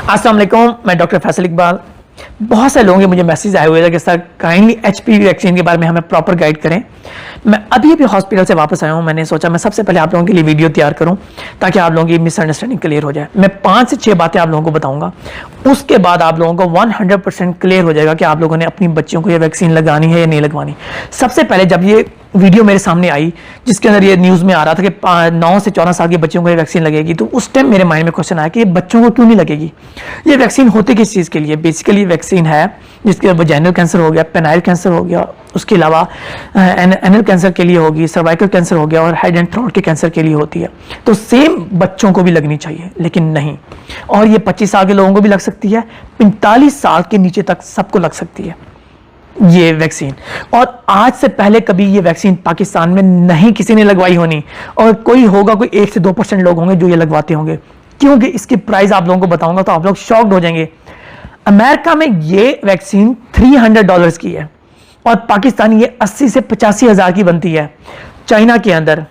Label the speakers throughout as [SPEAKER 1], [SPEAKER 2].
[SPEAKER 1] अस्सलाम वालेकुम, मैं डॉक्टर फैसल इकबाल। बहुत से लोगों के मुझे मैसेज आए हुए थे कि सर काइंडली एचपीवी वैक्सीन के बारे में हमें प्रॉपर गाइड करें। मैं अभी हॉस्पिटल से वापस आया हूं। मैंने सोचा मैं सबसे पहले आप लोगों के लिए वीडियो तैयार करूं ताकि आप लोगों की मिसअंडरस्टैंडिंग क्लियर हो जाए। मैं 5 से 6 बातें आप लोगों को बताऊंगा, उसके बाद आप लोगों को 100% क्लियर हो जाएगा कि आप लोगों ने अपनी बच्चियों को ये वैक्सीन लगानी है या नहीं लगवानी। सबसे पहले जब ये वीडियो मेरे सामने आई जिसके अंदर ये न्यूज़ में आ रहा था कि 9 से 14 साल के बच्चों को ये वैक्सीन लगेगी, तो उस टाइम मेरे माइंड में क्वेश्चन आया कि ये बच्चों को क्यों नहीं लगेगी। ये वैक्सीन होती किस चीज़ के लिए? बेसिकली वैक्सीन है जिसके वजाइनल कैंसर हो गया, पेनाइल कैंसर हो गया, उसके अलावा एनल कैंसर के लिए होगी, सर्वाइकल कैंसर हो गया और हेड एंड थ्रोट के कैंसर के लिए होती है। तो सेम बच्चों को भी लगनी चाहिए, लेकिन नहीं। और ये 25 साल के लोगों को भी लग सकती है, 45 साल के नीचे तक सबको लग सकती है ये वैक्सीन। और आज से पहले कभी ये वैक्सीन पाकिस्तान में नहीं किसी ने लगवाई होनी, और कोई होगा, कोई 1 से 2% लोग होंगे जो ये लगवाते होंगे। क्योंकि इसकी प्राइस आप लोगों को बताऊंगा तो आप लोग शॉक्ड हो जाएंगे। अमेरिका में ये वैक्सीन $300 की है और पाकिस्तान ये 80 से 85 हज़ार की बनती है। चाइना के अंदर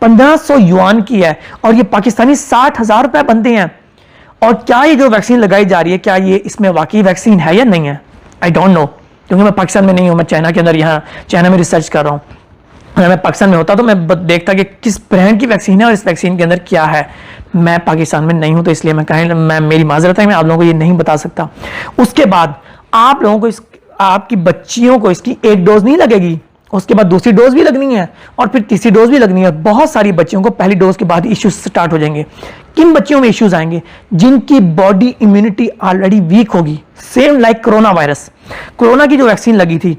[SPEAKER 1] 1500 युआन की है और ये पाकिस्तानी 60,000 रुपए बनते हैं। और क्या ये जो वैक्सीन लगाई जा रही है, क्या ये इसमें वाकई वैक्सीन है या नहीं है? आई डोंट नो, क्योंकि मैं पाकिस्तान में नहीं हूं। मैं चाइना के अंदर, यहाँ चाइना में रिसर्च कर रहा हूं। अगर मैं पाकिस्तान में होता तो मैं देखता कि किस ब्रांड की वैक्सीन है और इस वैक्सीन के अंदर क्या है। मैं पाकिस्तान में नहीं हूं तो इसलिए मैं मेरी माजरत है, मैं आप लोगों को ये नहीं बता सकता। उसके बाद आप लोगों को आपकी बच्चियों को इसकी 1 डोज नहीं लगेगी, उसके बाद दूसरी डोज भी लगनी है और फिर तीसरी डोज भी लगनी है। बहुत सारी बच्चियों को पहली डोज के बाद इश्यूज स्टार्ट हो जाएंगे। किन बच्चियों में इश्यूज आएंगे? जिनकी बॉडी इम्यूनिटी ऑलरेडी वीक होगी, same like corona virus. Corona की जो वैक्सीन लगी थी,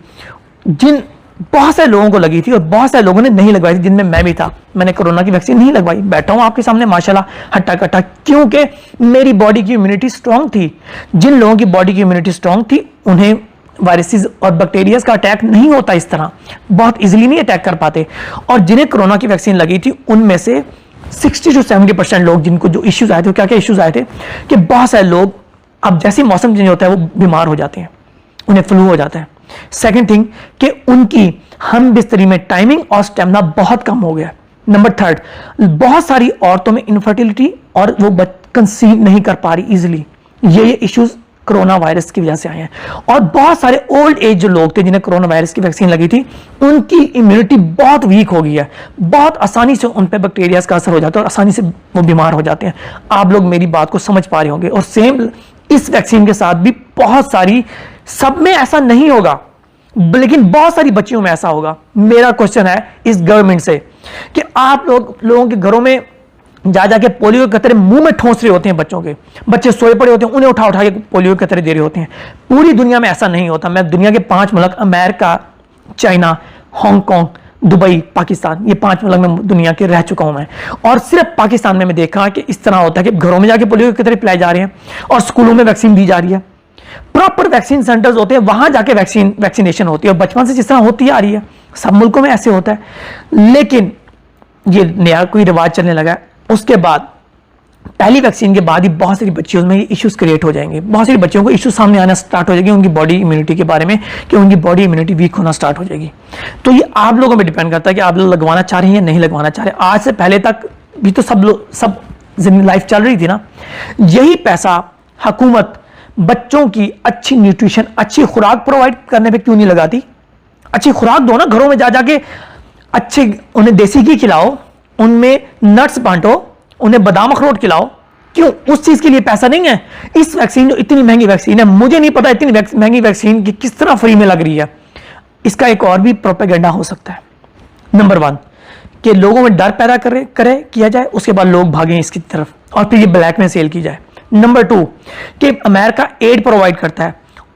[SPEAKER 1] बहुत सारे लोगों को लगी थी और बहुत सारे लोगों ने नहीं लगवाई थी, जिनमें मैं भी था। मैंने कोरोना की वैक्सीन नहीं लगवाई, बैठा हूं आपके सामने माशाल्लाह हट्टा कट्टा, क्योंकि मेरी बॉडी की इम्यूनिटी स्ट्रांग थी। जिन लोगों की बॉडी की इम्यूनिटी स्ट्रांग थी उन्हें वायरसेस और बैक्टीरियाज का अटैक नहीं होता, इस तरह बहुत इजीली नहीं अटैक कर पाते। और जिन्हें कोरोना की वैक्सीन लगी थी उनमें से 60 से 70% लोग जिनको जो इश्यूज आए थे, क्या क्या इश्यूज आए थे कि बहुत सारे लोग अब जैसे मौसम चेंज होता है वो बीमार हो जाते हैं, उन्हें फ्लू हो जाता है। सेकंड थिंग कि उनकी हम बिस्तरी में टाइमिंग और स्टेमिना बहुत कम हो गया। नंबर 3, बहुत सारी औरतों में इनफर्टिलिटी और वो कंसीव नहीं कर पा रही इजीली। ये इश्यूज कोरोना वायरस की वजह से आए हैं। और बहुत सारे ओल्ड एज जो लोग थे जिन्हें कोरोना वायरस की वैक्सीन लगी थी, उनकी इम्यूनिटी बहुत वीक हो गई है। बहुत आसानी से उन पर बैक्टीरिया का असर हो जाता है और आसानी से वो बीमार हो जाते हैं। आप लोग मेरी बात को समझ पा रहे होंगे। और सेम इस वैक्सीन के साथ भी बहुत सारी, सब में ऐसा नहीं होगा लेकिन बहुत सारी बच्चियों में ऐसा होगा। मेरा क्वेश्चन है इस गवर्नमेंट से कि आप लोगों के घरों में जा जाके पोलियो के कतरे मुंह में ठोंस रहे होते हैं बच्चों के। बच्चे सोए पड़े होते हैं, उन्हें उठा उठा के पोलियो के कतरे दे रहे होते हैं। पूरी दुनिया में ऐसा नहीं होता। मैं दुनिया के 5 मुल्क, America, China, Hong Kong, Dubai, Pakistan, ये 5 मुल्क में दुनिया के रह चुका हूं मैं। और सिर्फ पाकिस्तान में मैं देखा कि इस तरह होता है कि घरों में जाके पोलियो के कतरे पिलाए जा रहे हैं और स्कूलों में वैक्सीन दी जा रही है। प्रॉपर वैक्सीन सेंटर्स होते हैं, वहां जाके वैक्सीनेशन होती है और बचपन से जिस तरह होती आ रही है। सब मुल्कों में ऐसे होता है, लेकिन ये नया कोई रिवाज चलने लगा है। उसके बाद पहली वैक्सीन के बाद ही बहुत सारी बच्चियों में इश्यूज क्रिएट हो जाएंगे। बहुत सारी बच्चियों को इश्यूज सामने आना स्टार्ट हो जाएगी उनकी बॉडी इम्यूनिटी के बारे में, कि उनकी बॉडी इम्यूनिटी वीक होना स्टार्ट हो जाएगी। तो ये आप लोगों पर डिपेंड करता है कि आप लोग लगवाना चाह रहे हैं या नहीं लगवाना चाह रहे। आज से पहले तक भी तो सब लाइफ चल रही थी ना। यही पैसा हुकूमत बच्चों की अच्छी न्यूट्रिशन, अच्छी खुराक प्रोवाइड करने पे क्यों नहीं लगाती? अच्छी खुराक दो ना, घरों में जा जाके अच्छे उन्हें देसी घी खिलाओ, उनमें नट्स बांटो, उन्हें बादाम अखरोट खिलाओ। क्यों? उस चीज के लिए पैसा नहीं है। इस वैक्सीन जो इतनी महंगी वैक्सीन है, मुझे नहीं पता इतनी महंगी वैक्सीन की किस तरह फ्री में लग रही है। इसका एक और भी प्रोपेगेंडा हो सकता है। नंबर 1 कि लोगों में डर पैदा किया जाए, उसके बाद लोग भागें इसकी तरफ और फिर ये ब्लैक में सेल की जाए। नंबर 2 कि अमेरिका एड प्रोवाइड करता है,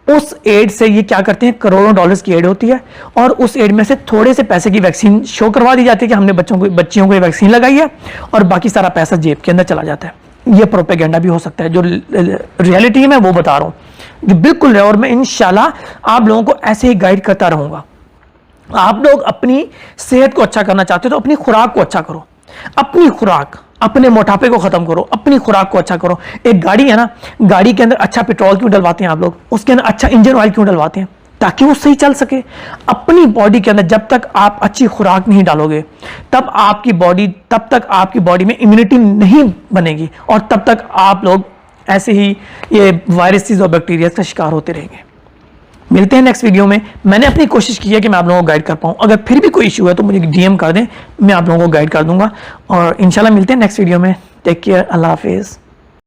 [SPEAKER 1] उस एड से ये क्या करते हैं, करोड़ों डॉलर्स की एड होती है और उस एड में से थोड़े से पैसे की वैक्सीन शो करवा दी जाती है कि हमने बच्चियों को ये वैक्सीन लगाई है, और बाकी सारा पैसा जेब के अंदर चला जाता है। ये प्रोपेगेंडा भी हो सकता है। जो रियलिटी है मैं वो बता रहा हूँ जो बिल्कुल है, और मैं इंशाल्लाह आप लोगों को ऐसे ही गाइड करता रहूंगा। आप लोग अपनी सेहत को अच्छा करना चाहते हो तो अपनी खुराक को अच्छा करो। अपनी खुराक, अपने मोटापे को खत्म करो, अपनी खुराक को अच्छा करो। एक गाड़ी है ना, गाड़ी के अंदर अच्छा पेट्रोल क्यों डलवाते हैं आप लोग? उसके अंदर अच्छा इंजन ऑयल क्यों डलवाते हैं? ताकि वो सही चल सके। अपनी बॉडी के अंदर जब तक आप अच्छी खुराक नहीं डालोगे तब तक आपकी बॉडी में इम्यूनिटी नहीं बनेगी और तब तक आप लोग ऐसे ही ये वायरसेस और बैक्टीरिया का शिकार होते रहेंगे। मिलते हैं नेक्स्ट वीडियो में। मैंने अपनी कोशिश की है कि मैं आप लोगों को गाइड कर पाऊँ। अगर फिर भी कोई इशू है तो मुझे DM कर दें, मैं आप लोगों को गाइड कर दूंगा। और इंशाल्लाह मिलते हैं नेक्स्ट वीडियो में। टेक केयर, अल्लाह हाफिज़।